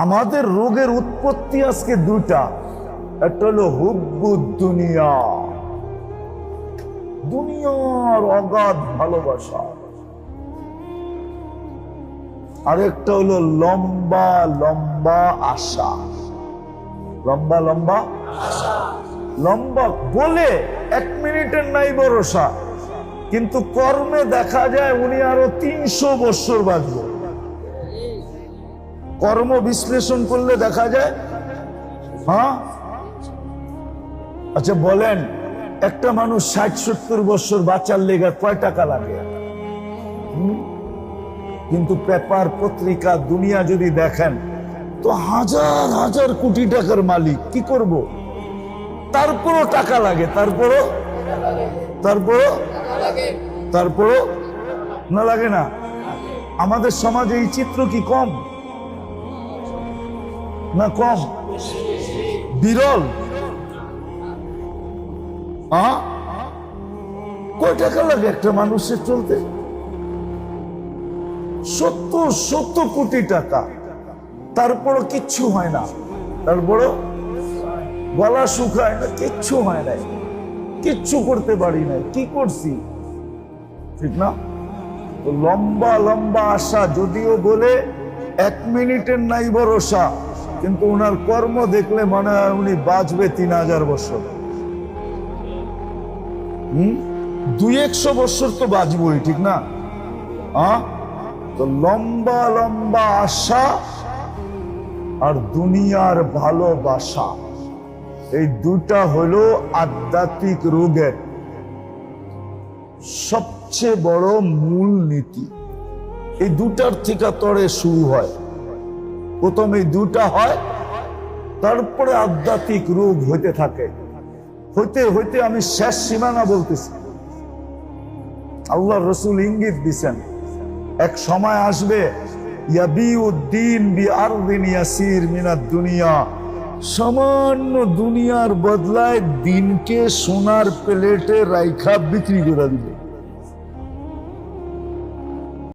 আমাদের রোগের উৎপত্তি আজকে দুটা, একটা হলো হুব্বুদ দুনিয়া, দুনিয়ার অগাধ ভালোবাসা, আরেকটা হলো লম্বা লম্বা আশা। লম্বা লম্বা আশা, লম্বা বলে 1 মিনিটের নাই ভরসা, কিন্তু কর্মে দেখা যায় উনি আরো 300 বছর বাঁচবে। কর্ম বিশ্লেষণ করলে দেখা যায়। হ্যাঁ, আচ্ছা বলেন, একটা মানুষ 60-70 বছর বাঁচার লেগে কয় টাকা লাগে? কিন্তু পেপার পত্রিকা দুনিয়া যদি দেখেন তো হাজার হাজার কোটি টাকার মালিক। কি করব? তারপরও টাকা লাগে, তারপরও না লাগে না। আমাদের সমাজে এই চিত্র কি কম না কম? বিরল। কয় টাকা লাগে একটা মানুষের চলতে? 70 কোটি টাকা, তারপরও কিচ্ছু হয় না। তারপরও গলা শুকায় না, কিচ্ছু হয় নাই, কিচ্ছু করতে পারি না। কি করছি? ঠিক না? তো লম্বা লম্বা আশা, যদিও বলে 1 মিনিটের নাই ভরসা, কিন্তু ওনার কর্ম দেখলে মনে হয় উনি বাঁচবে 3000 বছর। 200-100 বছর তো বাঁচবই, ঠিক না? তো লম্বা লম্বা আশা আর দুনিয়ার ভালোবাসা, এই দুটা হলো আধ্যাত্মিক রোগের সবচেয়ে বড় মূল নীতি। এই দুটার থেকে তরে শুরু হয়। প্রথম এই দুটা হয়, তারপরে আধ্যাত্মিক রোগ হইতে থাকে। হইতে হইতে আমি শেষ সীমানা বলতেছি। আল্লাহ রসুল ইঙ্গিত দিছেন, এক সময় আসবে ইয়াবিউদ্দিন বিআরদিন ইয়াসির মিনাদ দুনিয়া, সামান্য দুনিয়ার বদলায় দিনকে সোনার প্লেটে রাইখা বিক্রি করে দিবে।